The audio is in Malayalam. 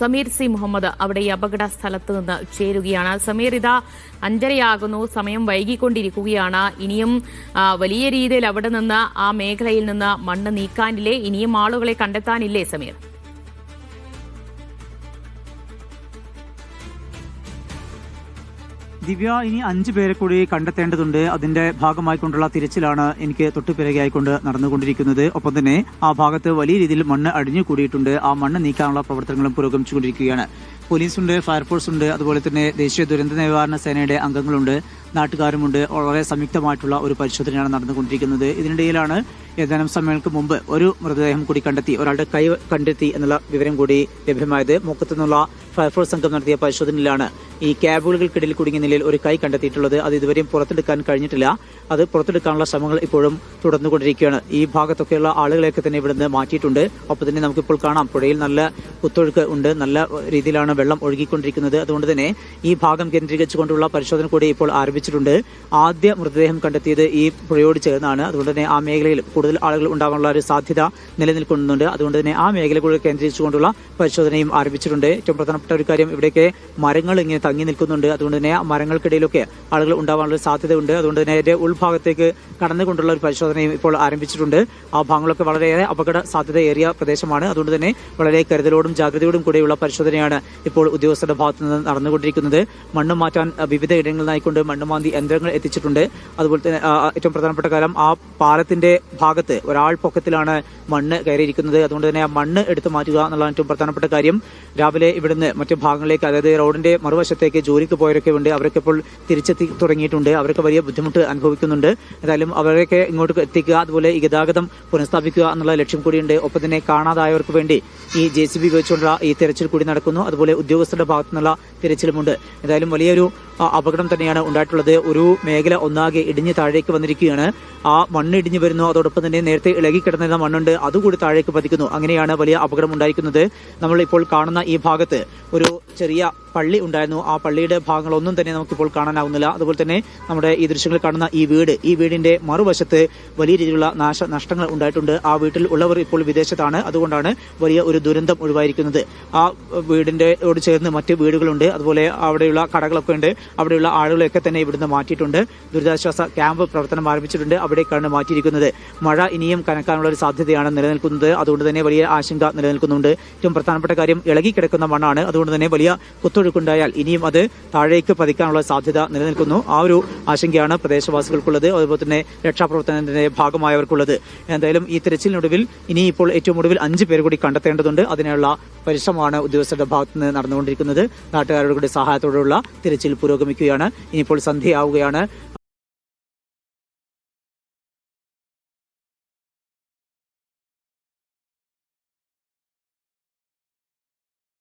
സമീർ സി മുഹമ്മദ് അവിടെ ഈ അപകട സ്ഥലത്ത് നിന്ന് ചേരുകയാണ്. സമീർ, ഇതാ 5:30 സമയം വൈകിക്കൊണ്ടിരിക്കുകയാണ്. ഇനിയും വലിയ രീതിയിൽ അവിടെ നിന്ന് ആ മേഖലയിൽ നിന്ന് മണ്ണ് നീക്കാനില്ലേ? ഇനിയും ആളുകളെ കണ്ടെത്താനില്ലേ സമീർ? ദിവ്യ, ഇനി 5 പേരെ കൂടി കണ്ടെത്തേണ്ടതുണ്ട്. അതിന്റെ ഭാഗമായിക്കൊണ്ടുള്ള തിരച്ചിലാണ് എനിക്ക് തൊട്ടുപിറകെയായിക്കൊണ്ട് നടന്നുകൊണ്ടിരിക്കുന്നത്. ഒപ്പം തന്നെ ആ ഭാഗത്ത് വലിയ രീതിയിൽ മണ്ണ് അടിഞ്ഞു കൂടിയിട്ടുണ്ട്. ആ മണ്ണ് നീക്കാനുള്ള പ്രവർത്തനങ്ങളും പുരോഗമിച്ചുകൊണ്ടിരിക്കുകയാണ്. പോലീസുണ്ട്, ഫയർഫോഴ്സ് ഉണ്ട്, അതുപോലെ തന്നെ ദേശീയ ദുരന്ത നിവാരണ സേനയുടെ അംഗങ്ങളുണ്ട്, നാട്ടുകാരുമുണ്ട്. വളരെ സംയുക്തമായിട്ടുള്ള ഒരു പരിശോധനയാണ് നടന്നുകൊണ്ടിരിക്കുന്നത്. ഇതിനിടയിലാണ് ഏതാനും സമയങ്ങൾക്ക് മുമ്പ് ഒരു മൃതദേഹം കൂടി കണ്ടെത്തി, ഒരാളുടെ കൈ കണ്ടെത്തി എന്നുള്ള വിവരം കൂടി ലഭ്യമായത്. മുക്കത്തു നിന്നുള്ള ഫയർഫോഴ്സ് സംഘം നടത്തിയ പരിശോധനയിലാണ് ഈ ക്യാബുകൾക്കിടയിൽ കുടുങ്ങിയ നിലയിൽ ഒരു കൈ കണ്ടെത്തിയിട്ടുള്ളത്. അത് ഇതുവരെയും പുറത്തെടുക്കാൻ കഴിഞ്ഞിട്ടില്ല. അത് പുറത്തെടുക്കാനുള്ള ശ്രമങ്ങൾ ഇപ്പോഴും തുടർന്നുകൊണ്ടിരിക്കുകയാണ്. ഈ ഭാഗത്തൊക്കെയുള്ള ആളുകളെയൊക്കെ തന്നെ ഇവിടുന്ന് മാറ്റിയിട്ടുണ്ട്. ഒപ്പം തന്നെ നമുക്കിപ്പോൾ കാണാം, പുഴയിൽ നല്ല കുത്തൊഴുക്ക് ഉണ്ട്, നല്ല രീതിയിലാണ് വെള്ളം ഒഴുകിക്കൊണ്ടിരിക്കുന്നത്. അതുകൊണ്ട് തന്നെ ഈ ഭാഗം കേന്ദ്രീകരിച്ചുകൊണ്ടുള്ള പരിശോധന കൂടി ഇപ്പോൾ ആരംഭിച്ചിട്ടുണ്ട്. ആദ്യ മൃതദേഹം കണ്ടെത്തിയത് ഈ പുഴയോട് ചേർന്നാണ്. അതുകൊണ്ട് തന്നെ ആ മേഖലയിൽ കൂടുതൽ ആളുകൾ ഉണ്ടാകാനുള്ള ഒരു സാധ്യത നിലനിൽക്കുന്നുണ്ട്. അതുകൊണ്ട് തന്നെ ആ മേഖല കൂടി കേന്ദ്രീകരിച്ചുകൊണ്ടുള്ള പരിശോധനയും ആരംഭിച്ചിട്ടുണ്ട്. ഏറ്റവും പ്രധാനപ്പെട്ട ഒരു കാര്യം, ഇവിടേക്ക് മരങ്ങൾ ഇങ്ങനെ തങ്ങി നിൽക്കുന്നുണ്ട്. അതുകൊണ്ട് തന്നെ ആ മരങ്ങൾക്കിടയിലൊക്കെ ആളുകൾ ഉണ്ടാകാനുള്ള സാധ്യതയുണ്ട്. അതുകൊണ്ട് തന്നെ അതിന്റെ ഉൾഭാഗത്തേക്ക് കടന്നുകൊണ്ടുള്ള ഒരു പരിശോധനയും ഇപ്പോൾ ആരംഭിച്ചിട്ടുണ്ട്. ആ ഭാഗങ്ങളൊക്കെ വളരെയേറെ അപകട സാധ്യതയേറിയ പ്രദേശമാണ്. അതുകൊണ്ട് തന്നെ വളരെ കരുതലോടും ജാഗ്രതയോടും കൂടെയുള്ള പരിശോധനയാണ് ഇപ്പോൾ ഉദ്യോഗസ്ഥരുടെ ഭാഗത്തു നിന്ന് നടന്നുകൊണ്ടിരിക്കുന്നത്. മണ്ണ് മാറ്റാൻ വിവിധ ഇടങ്ങളിലായിക്കൊണ്ട് മണ്ണുമാന്തി യന്ത്രങ്ങൾ എത്തിച്ചിട്ടുണ്ട്. അതുപോലെ തന്നെ ഏറ്റവും പ്രധാനപ്പെട്ട കാര്യം, ആ പാലത്തിന്റെ ഭാഗത്ത് ഒരാൾ പൊക്കത്തിലാണ് മണ്ണ് കയറിയിരിക്കുന്നത്. അതുകൊണ്ട് തന്നെ ആ മണ്ണ് എടുത്തു മാറ്റുക എന്നുള്ളതാണ് ഏറ്റവും പ്രധാനപ്പെട്ട കാര്യം. രാവിലെ ഇവിടുന്ന് മറ്റു ഭാഗങ്ങളിലേക്ക്, അതായത് റോഡിന്റെ മറുവശത്തേക്ക് ജോലിക്ക് പോയവരൊക്കെ ഉണ്ട്. അവരൊക്കെ ഇപ്പോൾ തിരിച്ചെത്തി തുടങ്ങിയിട്ടുണ്ട്. അവരൊക്കെ വലിയ ബുദ്ധിമുട്ട് അനുഭവിക്കുന്നുണ്ട്. ഏതായാലും അവരൊക്കെ ഇങ്ങോട്ട് എത്തിക്കുക, അതുപോലെ ഈ ഗതാഗതം പുനഃസ്ഥാപിക്കുക എന്നുള്ള ലക്ഷ്യം കൂടിയുണ്ട്. ഒപ്പം തന്നെ കാണാതായവർക്ക് വേണ്ടി ഈ JCB ഉപയോഗിച്ചുകൊണ്ടുള്ള ഈ തെരച്ചിൽ കൂടി നടക്കുന്നു. അതുപോലെ ഉദ്യോഗസ്ഥരുടെ ഭാഗത്തു നിന്നുള്ള തിരച്ചിലുമുണ്ട്. ഏതായാലും വലിയൊരു അപകടം തന്നെയാണ് ഉണ്ടായിട്ടുള്ളത്. ഒരു മേഖല ഒന്നാകെ ഇടിഞ്ഞ് താഴേക്ക് വന്നിരിക്കുകയാണ്. ആ മണ്ണ് ഇടിഞ്ഞു വരുന്നു. അതോടൊപ്പം തന്നെ നേരത്തെ ഇളകിക്കിടന്നിരുന്ന മണ്ണുണ്ട്, അതുകൂടി താഴേക്ക് പതിക്കുന്നു. അങ്ങനെയാണ് വലിയ അപകടം ഉണ്ടായിരിക്കുന്നത്. നമ്മൾ ഇപ്പോൾ കാണുന്ന ഈ ഭാഗത്ത് ഒരു ചെറിയ പള്ളി ഉണ്ടായിരുന്നു. ആ പള്ളിയുടെ ഭാഗങ്ങളൊന്നും തന്നെ നമുക്കിപ്പോൾ കാണാനാവുന്നില്ല. അതുപോലെ തന്നെ നമ്മുടെ ഈ ദൃശ്യങ്ങൾ കാണുന്ന ഈ വീടിന്റെ മറുവശത്ത് വലിയ രീതിയിലുള്ള നഷ്ടങ്ങൾ ഉണ്ടായിട്ടുണ്ട്. ആ വീട്ടിൽ ഉള്ളവർ ഇപ്പോൾ വിദേശത്താണ്. അതുകൊണ്ടാണ് വലിയ ഒരു ദുരന്തം ഒഴിവായിരിക്കുന്നത്. ആ വീടിന്റെയോട് ചേർന്ന് മറ്റ് വീടുകളുണ്ട്. അതുപോലെ അവിടെയുള്ള കടകളൊക്കെ ഉണ്ട്. അവിടെയുള്ള ആളുകളെയൊക്കെ തന്നെ ഇവിടുന്ന് മാറ്റിയിട്ടുണ്ട്. ദുരിതാശ്വാസ ക്യാമ്പ് പ്രവർത്തനം ആരംഭിച്ചിട്ടുണ്ട്. അവിടേക്കാണ് മാറ്റിയിരിക്കുന്നത്. മഴ ഇനിയും കനക്കാനുള്ള ഒരു സാധ്യതയാണ് നിലനിൽക്കുന്നത്. അതുകൊണ്ട് തന്നെ വലിയ ആശങ്ക നിലനിൽക്കുന്നുണ്ട്. ഏറ്റവും പ്രധാനപ്പെട്ട കാര്യം, ഇളകിക്കിടക്കുന്ന മണ്ണാണ്. അതുകൊണ്ട് തന്നെ വലിയ കുത്തൊഴുക്കുണ്ടായാൽ ഇനിയും അത് താഴേക്ക് പതിക്കാനുള്ള സാധ്യത നിലനിൽക്കുന്നു. ആ ഒരു ആശങ്കയാണ് പ്രദേശവാസികൾക്കുള്ളത്. അതുപോലെ തന്നെ രക്ഷാപ്രവർത്തനത്തിന്റെ ഭാഗമായവർക്കുള്ളത്. എന്തായാലും ഈ തിരച്ചിലിനൊടുവിൽ ഇനിയിപ്പോൾ ഏറ്റവും ഒടുവിൽ 5 പേർ കൂടി കണ്ടെത്തേണ്ടതുണ്ട്. അതിനുള്ള പരിശ്രമമാണ് ഉദ്യോഗസ്ഥരുടെ ഭാഗത്തുനിന്ന് നടന്നുകൊണ്ടിരിക്കുന്നത്. നാട്ടുകാരുടെ കൂടി സഹായത്തോടെയുള്ള തിരച്ചിൽ പുരോഗമിക്കുകയാണ്. ഇനിയിപ്പോൾ സന്ധ്യയാവുകയാണ്.